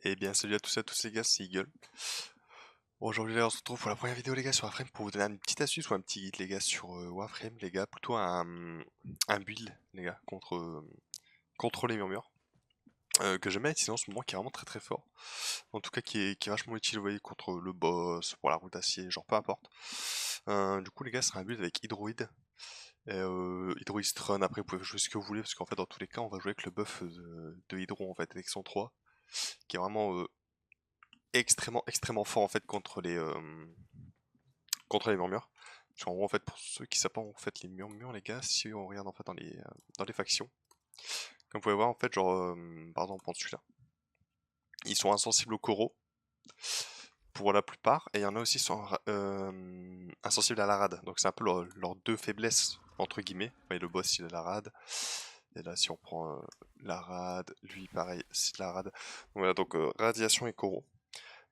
Et bien salut à tous les gars, c'est Eagle. Bon, aujourd'hui là on se retrouve pour la première vidéo les gars sur Warframe pour vous donner une petite astuce ou un petit guide les gars sur Warframe les gars, plutôt un build les gars contre les murmures que j'aime bien utiliser en ce moment qui est vraiment très très fort. En tout cas qui est vachement utile vous voyez contre le boss, pour la route d'acier, genre peu importe. Du coup les gars c'est un build avec Hydroid. Hydro Istron, après vous pouvez jouer ce que vous voulez parce qu'en fait dans tous les cas on va jouer avec le buff de Hydro en fait avec son 3 qui est vraiment extrêmement fort en fait contre les murmures. Parce qu'en gros en fait pour ceux qui savent pas en fait les murmures les gars, si on regarde en fait dans les factions, comme vous pouvez voir en fait genre par exemple pour celui-là, ils sont insensibles au coraux pour la plupart et il y en a aussi qui sont insensibles à la rade. Donc c'est un peu leurs deux faiblesses entre guillemets. Vous voyez le boss il a la rade. Et là si on prend la rade, lui pareil c'est de la rade. Donc voilà donc radiation et coraux.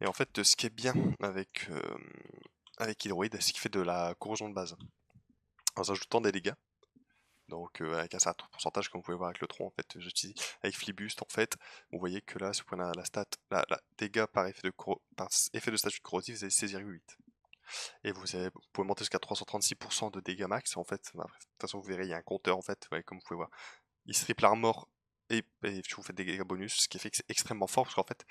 Et en fait, ce qui est bien avec Hydroid, c'est qu'il fait de la corrosion de base, en s'ajoutant des dégâts. Donc avec un certain pourcentage, comme vous pouvez voir avec le tronc, en fait, j'utilise avec Flibust, en fait, vous voyez que là, si vous prenez la stat, la dégâts par par effet de statut corrosif, vous avez 16,8. Et vous pouvez monter jusqu'à 336% de dégâts max, en fait. Bah, après, de toute façon, vous verrez, il y a un compteur, en fait, ouais, comme vous pouvez voir. Il se triple armor et vous faites des dégâts bonus, ce qui fait que c'est extrêmement fort, parce qu'en fait,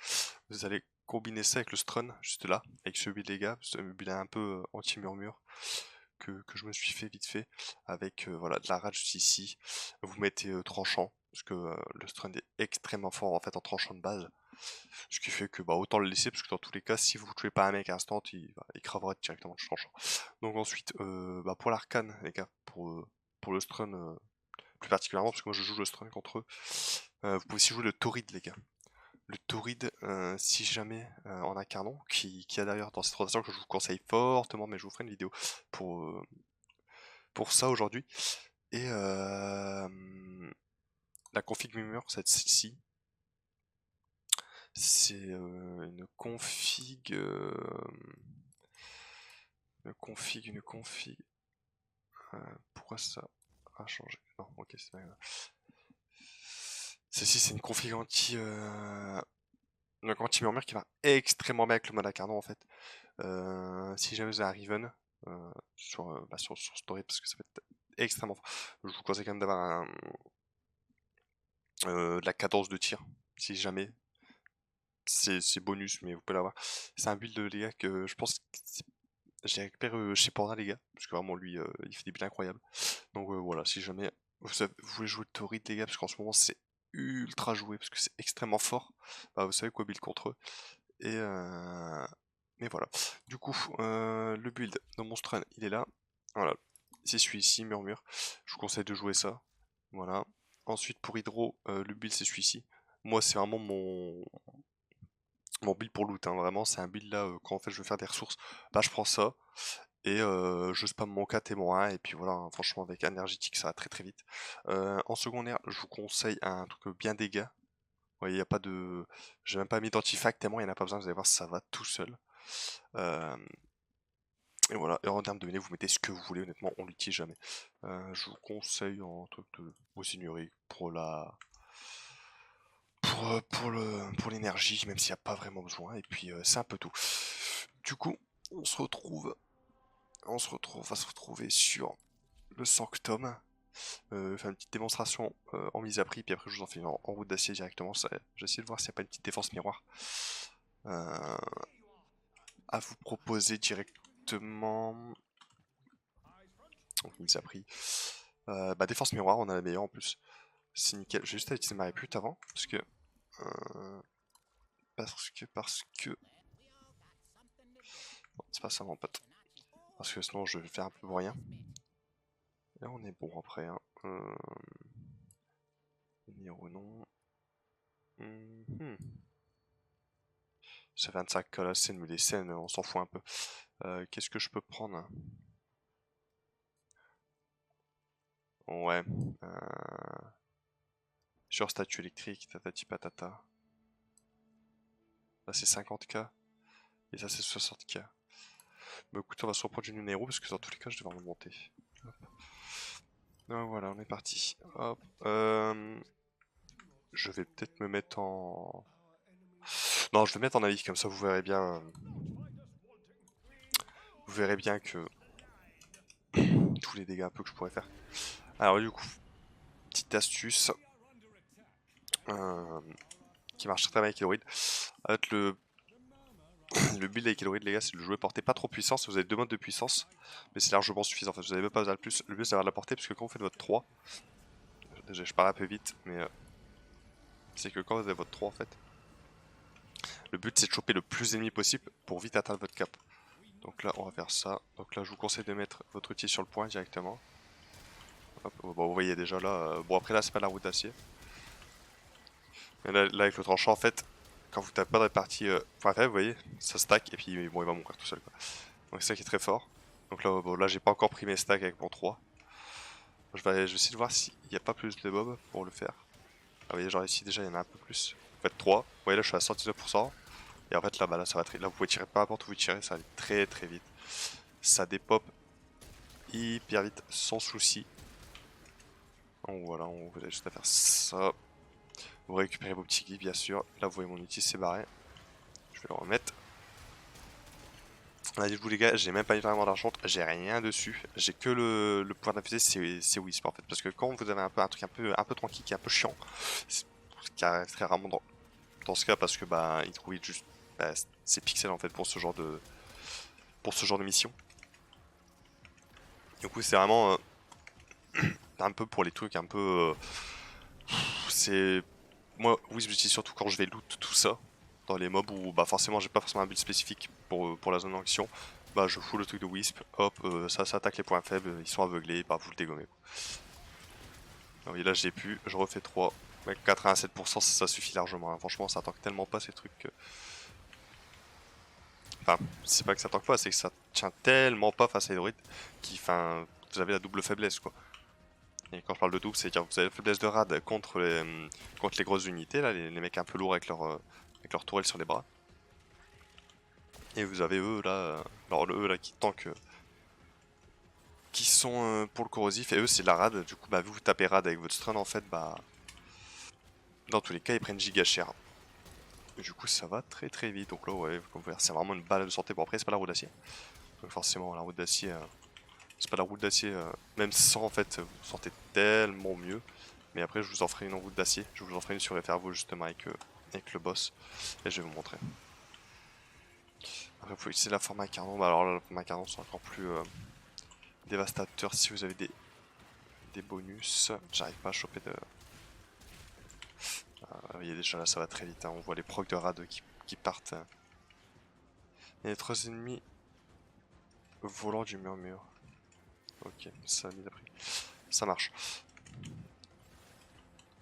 vous allez combiner ça avec le stun, juste là, avec ce build dégâts, ce build un peu anti-murmure, que je me suis fait vite fait, avec voilà, de la rage juste ici. Vous mettez tranchant, parce que le stun est extrêmement fort en fait en tranchant de base. Ce qui fait que bah, autant le laisser, parce que dans tous les cas, si vous tuez pas un mec instant, il cravera directement le tranchant. Donc ensuite, bah, pour l'arcane, les gars, pour le stun plus particulièrement, parce que moi je joue le stun contre eux, vous pouvez aussi jouer le Torrid, les gars. Le Torrid, si jamais en incarnant, qui a d'ailleurs dans cette rotation que je vous conseille fortement, mais je vous ferai une vidéo pour, euh, pour ça aujourd'hui. Et la config murmure, celle-ci, c'est une config. Pourquoi ça a changé? Non, ok, c'est pas grave. Celle-ci, c'est une config anti-murmure qui va extrêmement bien avec le mode incarnant en fait. Si jamais vous avez un Riven sur Story, parce que ça peut être extrêmement fort. Je vous conseille quand même d'avoir de la cadence de tir, si jamais. C'est bonus, mais vous pouvez l'avoir. C'est un build, les gars, que je pense que je l'ai récupéré chez Panda, les gars, parce que vraiment, lui, il fait des builds incroyables. Donc voilà, si jamais vous voulez jouer le Torrid, les gars, parce qu'en ce moment, c'est ultra joué, parce que c'est extrêmement fort, bah, vous savez quoi build contre eux. Et voilà. Du coup, le build dans mon run, il est là. Voilà. C'est celui-ci, Murmure. Je vous conseille de jouer ça. Voilà. Ensuite, pour Hydro, le build, c'est celui-ci. Moi, c'est vraiment mon build pour loot, hein. Vraiment, c'est un build là, quand en fait je veux faire des ressources, bah je prends ça. Et je spam mon 4 et mon 1, et puis voilà, hein, franchement, avec énergétique, ça va très très vite. En secondaire, je vous conseille un truc bien dégâts. Ouais, il y a pas de. J'ai même pas mis d'antifact tellement il n'y en a pas besoin, vous allez voir, ça va tout seul. Euh, et voilà, et en termes de mêlée, vous mettez ce que vous voulez, honnêtement, on l'utilise jamais. Je vous conseille un truc de vos seigneuries pour la. Pour l'énergie, même s'il n'y a pas vraiment besoin, et puis c'est un peu tout. Du coup, on va se retrouver sur le Sanctum. Faire une petite démonstration en mise à prix, puis après je vous en fais une en route d'acier directement. J'essaie de voir s'il n'y a pas une petite défense miroir euh, à vous proposer directement. Donc mise à prix. Bah défense miroir, on a la meilleure en plus. C'est nickel. J'ai juste à utiliser ma répute avant, euh, parce que. Non, c'est pas ça mon pote. Parce que sinon je vais faire un peu pour rien. Là on est bon après. Hein. Niro non. C'est 25 k la scène, mais les scènes, on s'en fout un peu. Qu'est-ce que je peux prendre? Ouais. Sur statue électrique, tatati patata. Là c'est 50 k. Et ça c'est 60 k. Bah écoute, on va se reprendre du numéro parce que dans tous les cas je devrais remonter. Hop. Donc voilà, on est parti. Hop. Je vais peut-être me mettre en. Non, je vais mettre en avis, comme ça vous verrez bien. Vous verrez bien que tous les dégâts un peu que je pourrais faire. Alors du coup, petite astuce qui marche très bien avec Elorid. En fait, le build avec Elorid, les gars, c'est de le jouer portée pas trop puissance. Vous avez 2 modes de puissance, mais c'est largement suffisant. En fait, vous n'avez même pas besoin de plus. Le mieux, c'est d'avoir de la portée, parce que quand vous faites votre 3, déjà je parle un peu vite, mais c'est que quand vous avez votre 3 en fait, le but c'est de choper le plus d'ennemis possible pour vite atteindre votre cap. Donc là, on va faire ça. Donc là, je vous conseille de mettre votre outil sur le point directement. Hop, bon, vous voyez déjà là. Bon, après là, c'est pas la route d'acier. Mais là, avec le tranchant, en fait, quand vous tapez pas dans les parties point faible, vous voyez, ça stack et puis bon, il va mourir tout seul, quoi. Donc c'est ça qui est très fort. Donc là, bon, là, j'ai pas encore pris mes stacks avec mon 3. Je vais essayer de voir s'il n'y a pas plus de mobs pour le faire. Ah, vous voyez, genre ici, déjà, il y en a un peu plus. Vous faites 3. Vous voyez, là, je suis à 119%. Et en fait, là, bah, là, ça va très... Là, vous pouvez tirer peu importe où vous tirez, ça va aller très très vite. Ça dépop hyper vite, sans souci. Donc voilà, vous avez juste à faire ça. Vous récupérez vos petits glyphes, bien sûr. Là, vous voyez mon outil s'est barré. Je vais le remettre. Là, du coup, les gars, j'ai même pas vraiment d'argent, j'ai rien dessus. J'ai que le pouvoir d'infuser, c'est Wisp en fait. Parce que quand vous avez un truc un peu tranquille, qui est un peu chiant, qui arrive très rarement dans ce cas, parce que bah, il trouve juste bah, c'est pixels en fait pour ce genre de mission. Du coup, c'est vraiment un peu pour les trucs un peu. C'est moi, Wisp j'utilise surtout quand je vais loot tout ça dans les mobs où bah forcément j'ai pas forcément un build spécifique pour la zone d'action. Bah je fous le truc de Wisp, hop, ça attaque les points faibles, ils sont aveuglés, bah vous le dégommez. Ah oui, là j'ai pu, je refais 3. Ouais, 87% ça suffit largement, hein. Franchement ça tank tellement pas ces trucs que... Enfin, c'est pas que ça tank pas, c'est que ça tient tellement pas face à Hydroid enfin, vous avez la double faiblesse quoi. Et quand je parle de double, c'est-à-dire que vous avez la faiblesse de rad contre les grosses unités, là, les mecs un peu lourds avec leur tourelle sur les bras. Et vous avez eux là, alors eux là qui tankent, qui sont pour le corrosif, et eux c'est la rad. Du coup, bah, vous tapez rad avec votre stun en fait, bah, dans tous les cas, ils prennent giga cher. Du coup, ça va très très vite. Donc là, ouais, comme vous voyez, c'est vraiment une balle de santé. Bon, après, c'est pas la roue d'acier. Donc forcément, la roue d'acier, c'est pas la roue d'acier. Même sans, en fait, vous vous sentez tellement mieux. Mais après, je vous en ferai une en roue d'acier. Je vous en ferai une sur FRVO justement avec le boss. Et je vais vous montrer. Après, vous pouvez utiliser la forme incarnant. Bah, alors là, la forme incarnant, c'est encore plus dévastateur si vous avez des bonus. J'arrive pas à choper de. Vous voyez déjà là, ça va très vite. Hein. On voit les procs de rad qui partent. Il y a les 3 ennemis volant du murmure. Ok, ça a mis d'après. Ça marche.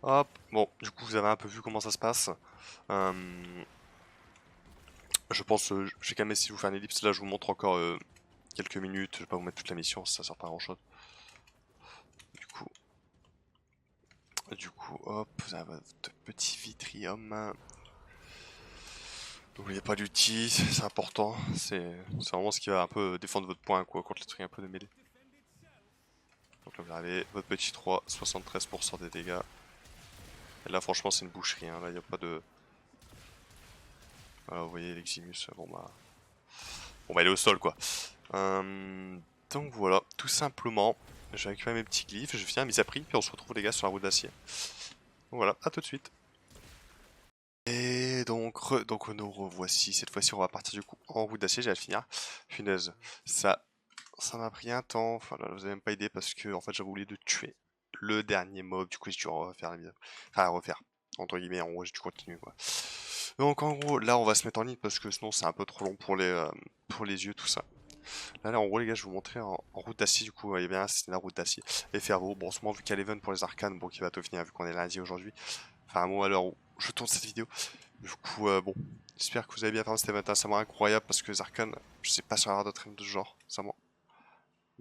Hop, bon, du coup vous avez un peu vu comment ça se passe. Je pense, je vais quand même essayer de vous faire une ellipse. Là je vous montre encore quelques minutes. Je vais pas vous mettre toute la mission, ça sert pas à grand chose. Du coup, hop, vous avez votre petit vitrium. N'oubliez pas l'outil, c'est important. C'est vraiment ce qui va un peu défendre votre point quoi, contre les trucs un peu de mêlée. Donc là vous avez votre petit 3, 73% des dégâts. Et là franchement c'est une boucherie, hein. Là il n'y a pas de... Voilà, vous voyez l'Eximus, bon bah il est au sol quoi. Donc voilà, tout simplement, je vais récupérer mes petits glyphes, je viens à mise à prix, puis on se retrouve les gars sur la route d'acier. Voilà, à tout de suite. Et donc nous revoici, cette fois-ci on va partir du coup en route d'acier, j'ai à le finir. Punaise, ça m'a pris un temps, enfin là, vous avez même pas idée parce que en fait j'avais oublié de tuer le dernier mob, du coup j'ai dû refaire la vidéo. Enfin refaire, entre guillemets, en gros j'ai dû continuer quoi. Donc en gros là on va se mettre en ligne parce que sinon c'est un peu trop long pour les yeux tout ça. Là en gros les gars je vais vous montrer en route d'acier, du coup il y a bien c'est la route d'acier. Et faire beau, bon en ce moment vu qu'il y a l'event pour les arcanes, bon qui va tout finir vu qu'on est lundi aujourd'hui. Enfin bon à l'heure où je tourne cette vidéo. Du coup bon, j'espère que vous avez bien fait cet event, c'est vraiment incroyable parce que les arcanes, je sais pas si on va avoir d'autres events de ce genre, c'est vraiment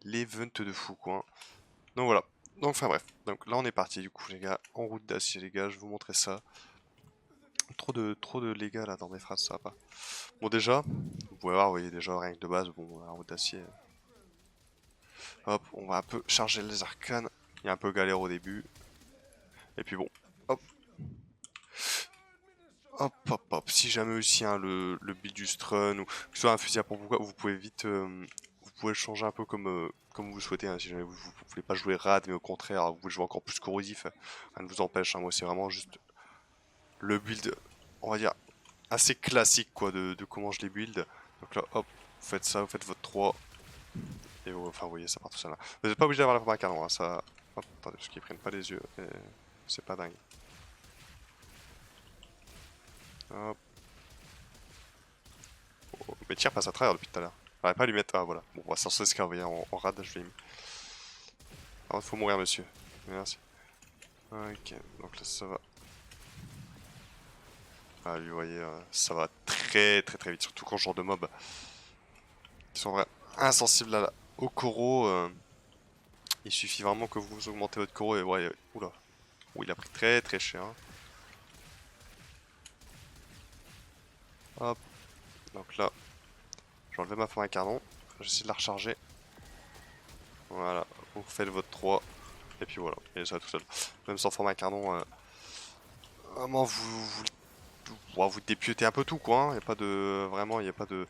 l'event de fou quoi. Donc voilà, donc enfin bref, donc là on est parti du coup les gars, en route d'acier les gars, je vais vous montrer ça. Trop de légal là dans mes phrases, ça va pas. Bon déjà, vous pouvez voir, vous voyez déjà rien que de base, bon, en route d'acier. Hop, on va un peu charger les arcanes. Il y a un peu galère au début. Et puis bon, hop. hop, hop, hop. Si jamais aussi hein, le build du stun ou que ce soit un fusil à pompe ou quoi, vous pouvez vite vous pouvez changer un peu comme vous souhaitez. Hein, si jamais vous voulez pas jouer rad, mais au contraire, vous voulez jouer encore plus corrosif, rien ne vous empêche. Hein, moi, c'est vraiment juste le build, on va dire, assez classique quoi de comment je les build. Donc là, hop, vous faites ça, vous faites votre 3. Et enfin, vous voyez, ça part tout seul. Là. Vous n'êtes pas obligé d'avoir la forme à canon. Hein, ça... Hop, attendez, parce qu'ils prennent pas les yeux. C'est pas dingue. Hop. Oh, mais tire passe à travers depuis tout à l'heure. J'arrive pas à lui mettre. Ah voilà. Bon, on va s'en sortir, vous voyez, en rad, je l'ai mis. Alors, il faut mourir, monsieur. Merci. Ok, donc là, ça va. Ah, lui, vous voyez, ça va très très très vite. Surtout quand ce genre de mobs qui sont vraiment insensibles au coraux. Il suffit vraiment que vous augmentez votre coraux et ouais. Oula. Oh, il a pris très très cher. Hop. Donc là, j'ai enlevé ma forme à canon. J'essaie de la recharger. Voilà. Vous faites votre 3. Et puis voilà. Et ça va tout seul. Même sans forme à canon, vraiment vous dépiotez un peu tout quoi. Hein. Y a pas de. Vraiment, il n'y a pas de.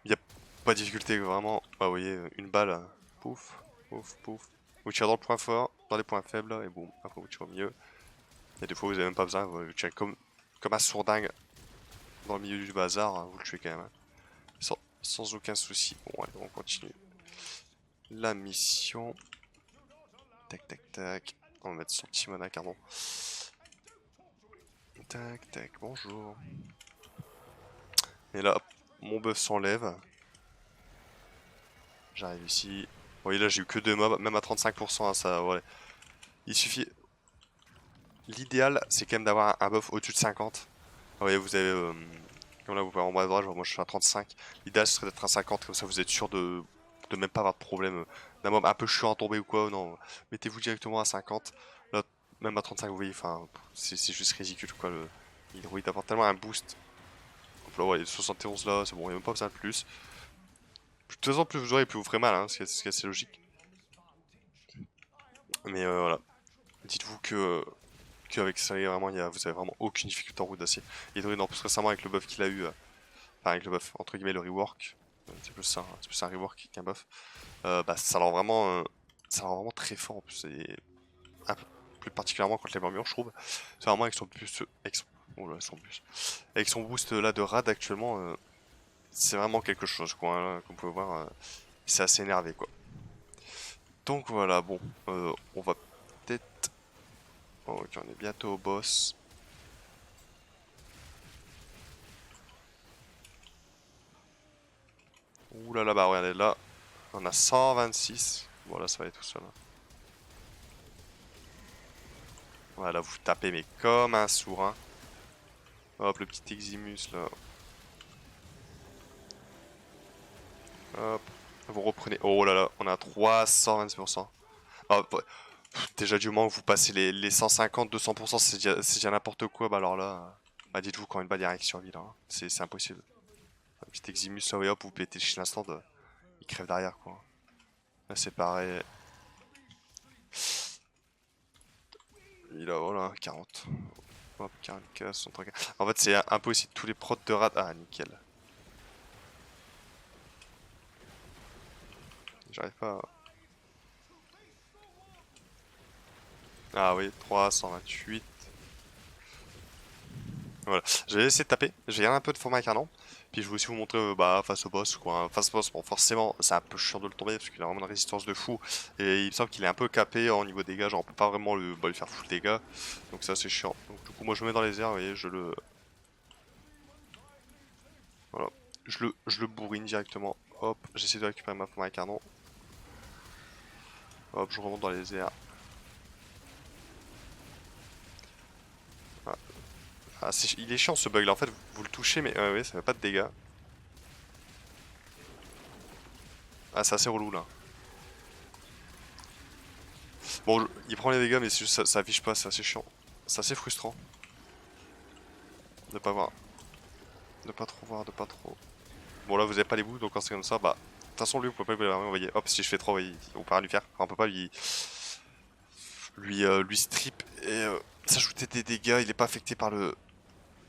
Il a pas de difficulté vraiment. Bah, vous voyez, une balle. Pouf, pouf, pouf. Vous tirez dans le point fort, dans les points faibles, et boum. Après, vous tirez au milieu. Et des fois, vous avez même pas besoin. Vous tirez comme un sourdingue dans le milieu du bazar. Hein, vous le tuez quand même. Hein. Sans aucun souci. Bon, allez, on continue. La mission. Tac, tac, tac. On va mettre son petit mana, pardon. Tac, tac, bonjour. Et là, mon buff s'enlève. J'arrive ici. Vous voyez, là, j'ai eu que 2 mobs, même à 35%. Hein, ça, ouais. Il suffit. L'idéal, c'est quand même d'avoir un buff au-dessus de 50. Vous voyez, vous avez. Comme là, vous pouvez en bas à droite, moi je suis à 35. L'idéal, ce serait d'être à 50, comme ça vous êtes sûr de même pas avoir de problème d'un mob un peu chiant à tomber ou quoi. Non, mettez-vous directement à 50. Là, même à 35, vous voyez, enfin, c'est juste ridicule quoi. Il apporte tellement un boost. Donc là, ouais, 71 là, c'est bon, il n'y a même pas besoin de plus. De toute façon, plus vous aurez, plus vous ferez mal, hein, ce qui est assez logique. Mais voilà. Dites-vous qu'avec ça, vraiment, vous avez vraiment aucune difficulté en route d'acier. Et Druid, en plus récemment, avec le buff qu'il a eu, enfin, avec le buff, entre guillemets, le rework, c'est plus ça, hein, c'est plus un rework qu'un buff, bah, ça rend vraiment très fort en plus. Et un peu plus particulièrement contre les murmures, je trouve. C'est vraiment avec son boost, oh là, avec son boost là de rad actuellement, c'est vraiment quelque chose, quoi. Hein, comme vous pouvez voir, c'est assez énervé, quoi. Donc voilà, bon, on va peut-être. Oh, ok, on est bientôt au boss. Ouh là là, bah regardez là, on a 126. Bon là ça va aller tout seul. Hein. Voilà, vous tapez mais comme un sourd. Hein. Hop, le petit Eximus là. Hop, vous reprenez. Oh là là, on a 326%. Ah, déjà du moment où vous passez les 150, 200%, c'est déjà n'importe quoi. Bah alors là, bah dites-vous quand une balle direct sur ville. Hein. C'est impossible. Un petit Eximus là, et hop, vous pétez le chien instant, il crève derrière quoi. Là c'est pareil. Il a, voilà, 40. Hop, 40k, 63k. En fait, c'est un peu aussi tous les prods de rad. Ah, nickel. J'arrive pas à... Ah oui, 328. Voilà. J'ai essayé de taper. J'ai un peu de format canon. Puis je vais aussi vous montrer bah, face au boss. Quoi. Face au boss, bon, forcément, c'est un peu chiant de le tomber parce qu'il a vraiment une résistance de fou. Et il me semble qu'il est un peu capé au niveau dégâts. Genre, on peut pas vraiment lui faire full dégâts. Donc, ça, c'est chiant. Donc, du coup, moi, je me mets dans les airs. Vous voyez, je le. Voilà. Je le bourrine directement. Hop, j'essaie de récupérer ma forme à canon. Hop, je remonte dans les airs. Ah, il est chiant ce bug là, en fait vous le touchez mais oui, ça fait pas de dégâts. Ah c'est assez relou là. Bon, il prend les dégâts mais juste, ça affiche pas, c'est assez chiant. C'est assez frustrant. De pas voir. De pas trop voir, de pas trop... Bon là vous avez pas les bouts donc quand c'est comme ça, bah... De toute façon lui vous pouvez pas lui vous voyez. Hop, si je fais 3, on peut rien lui faire. Enfin, on peut pas lui strip et s'ajouter des dégâts, il est pas affecté par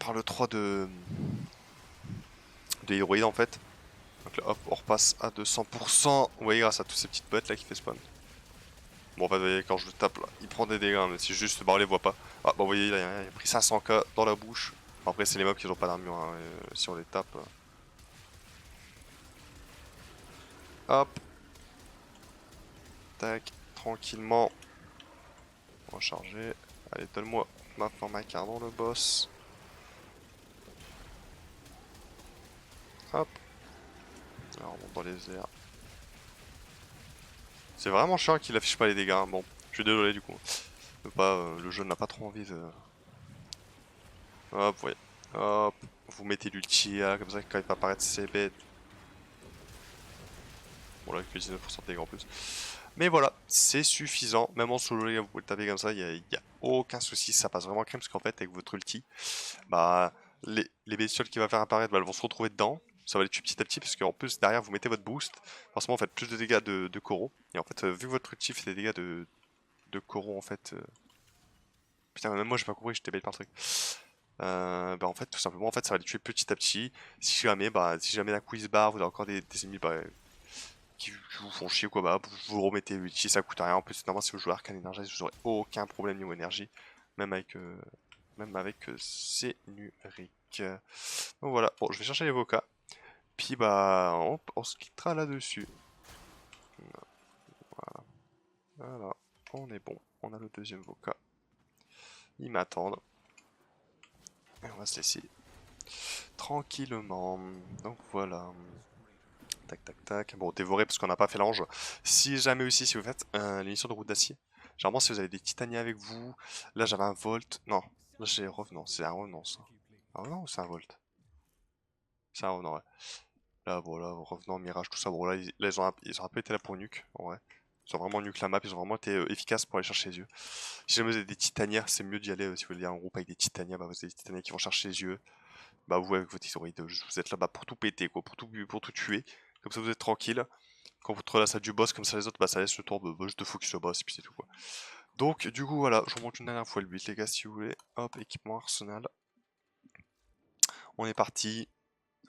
faire le 3 de héroïde en fait. Donc là hop, on repasse à 200%. Vous voyez, grâce à toutes ces petites bêtes là qui fait spawn. Bon, en fait, vous voyez, quand je le tape là, il prend des dégâts, mais c'est juste, bah on les voit pas. Ah, bah vous voyez, là, il a pris 500k dans la bouche. Bon, après, c'est les mobs qui n'ont pas d'armure, hein, si on les tape. Hop. Tac, tranquillement. On va charger. Allez, donne-moi ma forme dans le boss. Hop. Alors, on monte dans les airs. C'est vraiment chiant qu'il affiche pas les dégâts. Hein. Bon, je suis désolé du coup. Le jeu n'a pas trop envie de... Hop, vous voyez. Hop. Vous mettez l'ulti là, comme ça quand il va apparaître c'est bête. Bon là, que 19% de dégâts en plus. Mais voilà, c'est suffisant. Même en solo, les gars, vous pouvez le taper comme ça, il n'y a aucun souci. Ça passe vraiment crème parce qu'en fait, avec votre ulti, bah, les bestioles qui va faire apparaître, bah, elles vont se retrouver dedans. Ça va les tuer petit à petit parce qu'en plus, derrière, vous mettez votre boost. Forcément, vous faites plus de dégâts de coraux. Et en fait, vu que votre ulti fait des dégâts de coraux, en fait. Putain, même moi, j'ai pas compris, j'étais bête par le truc. Bah en fait tout simplement en fait ça va les tuer petit à petit. Si jamais d'un coup ils se barrent, vous avez encore des ennemis qui vous font chier quoi, bah vous remettez l'ulti, ça coûte rien. En plus normalement si vous jouez Arcane Energy vous aurez aucun problème niveau énergie, même avec Cénurique. Donc voilà, bon je vais chercher les vocats, puis bah on se quittera là-dessus. Voilà, on est bon, on a le deuxième vocat. Ils m'attendent. Et on va se laisser tranquillement. Donc voilà. Tac tac tac. Bon, dévoré parce qu'on n'a pas fait l'ange. Si jamais aussi, si vous faites l'émission de route d'acier, généralement si vous avez des titaniers avec vous, là j'avais un volt. Non, là j'ai revenant. C'est un revenant ça. Un revenant ou c'est un volt? C'est un revenant, ouais. Là, voilà, revenant, mirage, tout ça. Bon, là, ils ont un peu été là pour nuke, en vrai. Ils ont vraiment nuke la map, ils ont vraiment été efficaces pour aller chercher les yeux. Si jamais vous avez des titanières, c'est mieux d'y aller si vous voulez aller en groupe avec des titanières. Bah, vous avez des titanières qui vont chercher les yeux. Bah, vous avec votre historique, vous êtes là bah, pour tout péter, quoi, pour tout tuer. Comme ça, vous êtes tranquille. Quand vous trouvez la salle du boss, comme ça les autres, bah ça laisse le tour juste de focus sur le boss, et puis c'est tout quoi. Donc, du coup, voilà, je remonte une dernière fois le 8, les gars, si vous voulez. Hop, équipement arsenal. On est parti.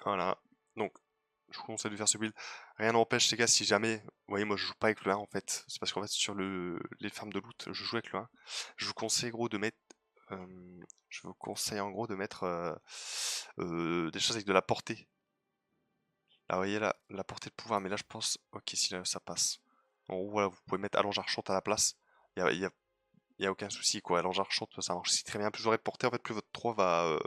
Voilà. Donc, je vous conseille de faire ce build. Rien n'empêche, les gars, si jamais. Vous voyez, moi je joue pas avec le 1 en fait. C'est parce qu'en fait, sur les farms de loot, je joue avec le 1. Je vous conseille, gros, de mettre. Je vous conseille en gros de mettre des choses avec de la portée. Là, vous voyez la portée de pouvoir, mais là je pense, ok, si là, ça passe. En gros, voilà, vous pouvez mettre allonge archante à la place. Y a aucun souci, quoi. Allonge archante, ça marche aussi très bien. Plus vous aurez de portée, en fait, plus votre 3 va.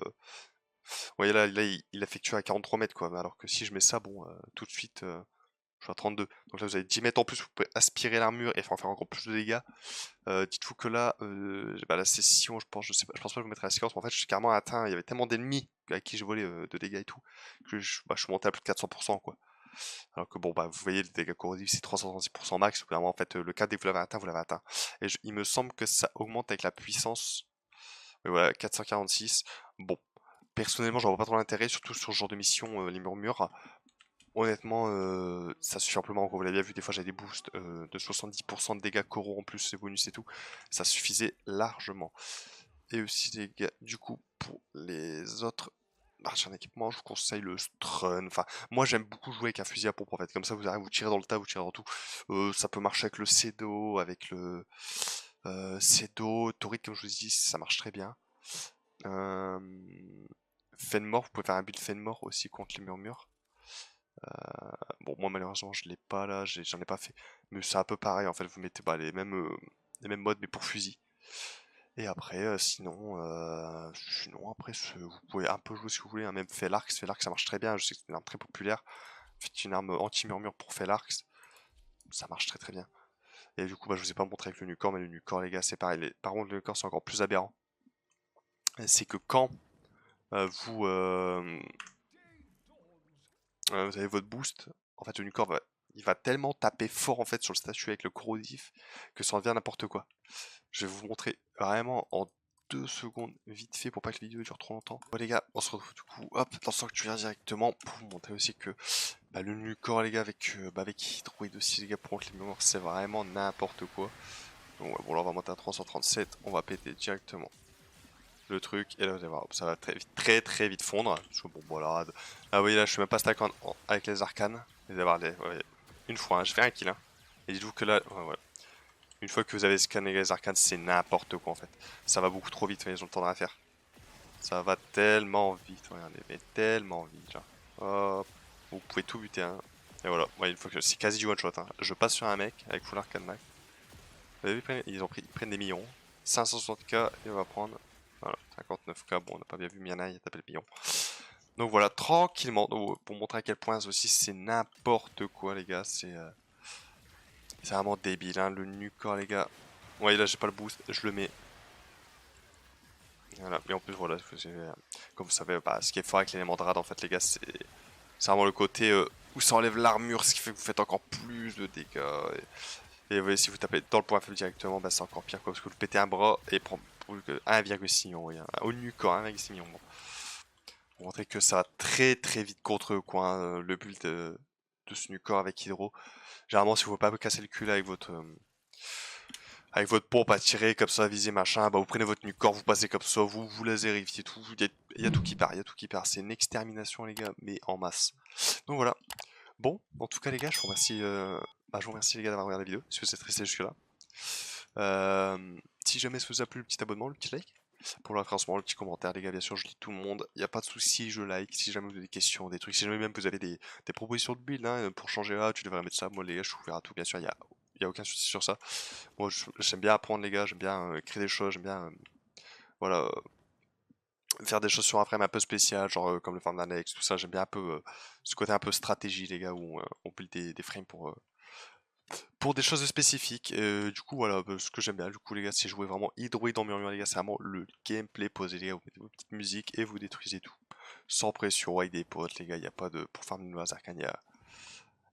Vous voyez là il effectue à 43 mètres, quoi. Alors que si je mets ça, bon, tout de suite, je suis à 32. Donc là, vous avez 10 mètres en plus, vous pouvez aspirer l'armure et faire encore plus de dégâts. Dites-vous que là, bah, la session, je pense, je pense pas que je vous mettrai la séquence, mais en fait, je suis carrément atteint. Il y avait tellement d'ennemis avec qui j'ai volé de dégâts et tout, que je suis monté à plus de 400%, quoi. Alors que bon, bah, vous voyez, les dégâts corrosifs, c'est 336% max. Vraiment, en fait, le cap, dès que vous l'avez atteint, vous l'avez atteint. Et il me semble que ça augmente avec la puissance. Mais voilà, 446. Bon, personnellement, j'en vois pas trop l'intérêt, surtout sur ce genre de mission, les murmures. Honnêtement, ça suffit amplement. Comme vous l'avez bien vu, des fois, j'ai des boosts de 70% de dégâts coraux en plus, les bonus et tout. Ça suffisait largement. Et aussi, les gars, du coup, pour les autres j'ai un équipement, je vous conseille le Strun. Enfin, moi j'aime beaucoup jouer avec un fusil à pompe en fait. Comme ça, vous arrivez, vous tirez dans le tas, vous tirez dans tout. Ça peut marcher avec le Cedo, avec le Cedo, Torrid, comme je vous dis, ça marche très bien. Euh, Fenmore, vous pouvez faire un build Fenmore aussi contre les murmures. Bon, moi malheureusement, je l'ai pas là, j'en ai pas fait. Mais c'est un peu pareil en fait, vous mettez bah, les mêmes modes, mais pour fusil. Et après, sinon après, vous pouvez un peu jouer si vous voulez, hein, même Felarx, Felarx ça marche très bien, je sais que c'est une arme très populaire. C'est une arme anti-murmure pour Felarx, ça marche très très bien. Et du coup, bah, je vous ai pas montré avec le Nucor, mais le Nucor, les gars, c'est pareil. Par contre, le Nucor, c'est encore plus aberrant. C'est que quand vous, vous avez votre boost, en fait, le Nucor il va tellement taper fort en fait sur le statut avec le corrosif que ça en devient n'importe quoi. Je vais vous montrer vraiment en 2 secondes vite fait pour pas que la vidéo dure trop longtemps. Bon les gars, on se retrouve du coup, hop, dans ce que tu viens directement pour vous montrer aussi que bah, le Nucor les gars avec Hydroid aussi les gars pour les mémoires c'est vraiment n'importe quoi. Donc ouais, bon là on va monter à 337, on va péter directement le truc, et là vous allez voir, ça va très vite fondre. Parce que bon, voilà. Ah, vous voyez là, je suis même pas stack avec les arcanes. Vous allez voir, une fois, hein, je fais un kill. Hein. Et dites-vous que là, ouais. Une fois que vous avez scanné les arcanes, c'est n'importe quoi en fait. Ça va beaucoup trop vite, mais ils ont le temps de rien faire. Ça va tellement vite, regardez, mais tellement vite. Genre. Hop, vous pouvez tout buter. Hein. Et voilà, ouais, une fois que c'est quasi du one shot. Hein. Je passe sur un mec avec full arcane max. Vous avez vu, ils prennent des millions. 560k et on va prendre voilà, 59k. Bon, on n'a pas bien vu Miana, il a tapé le million. Donc voilà, tranquillement. Donc, pour montrer à quel point aussi c'est n'importe quoi, les gars. C'est vraiment débile, hein, le nucor, les gars. Ouais, là j'ai pas le boost, je le mets. Voilà, mais en plus, voilà, comme vous savez, bah, ce qui est fort avec l'élément de rad, en fait, les gars, c'est vraiment le côté où ça enlève l'armure, ce qui fait que vous faites encore plus de dégâts. Et vous voyez, si vous tapez dans le point faible directement, bah, c'est encore pire, quoi, parce que vous pétez un bras et prend plus que 1,6 million, oui, hein, au nucor, 1,6 million. Bon. Pour montrer que ça va très vite contre eux, quoi, hein, le build de ce nucor avec Hydro. Généralement, si vous ne pouvez pas casser le cul là, avec votre pompe à tirer comme ça, viser machin, bah vous prenez votre nucor, vous passez comme ça, vous laserifiez tout, il y a tout qui part, il y a tout qui part. C'est une extermination les gars, mais en masse. Donc voilà. Bon, en tout cas les gars, je vous remercie les gars d'avoir regardé la vidéo, si vous êtes restés jusque là. Si jamais ça vous a plu, le petit abonnement, le petit like. Pour le référencement, le petit commentaire, les gars, bien sûr, je lis tout le monde. Il n'y a pas de souci, je like. Si jamais vous avez des questions, des trucs, si jamais même vous avez des propositions de build hein, pour changer là, tu devrais mettre ça. Moi, les gars, je suis ouvert à tout, bien sûr, il y a aucun souci sur ça. Moi, j'aime bien apprendre, les gars, j'aime bien créer des choses, j'aime bien voilà, faire des choses sur un frame un peu spécial, genre comme le farm d'annex, tout ça. J'aime bien un peu ce côté un peu stratégie, les gars, où on build des frames pour des choses spécifiques. Du coup, voilà, ce que j'aime bien, du coup, les gars, c'est jouer vraiment Hydroid dans Murmure, les gars, c'est vraiment le gameplay posé, les gars, vous mettez vos petites musiques et vous détruisez tout. Sans pression, avec des potes, les gars, il n'y a pas de. Pour farmer une noix arcane,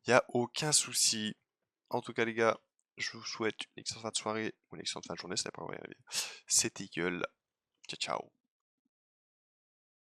y a aucun souci. En tout cas, les gars, je vous souhaite une excellente fin de soirée ou une excellente fin de journée, c'est pas vrai. C'était Eagle. Ciao, ciao.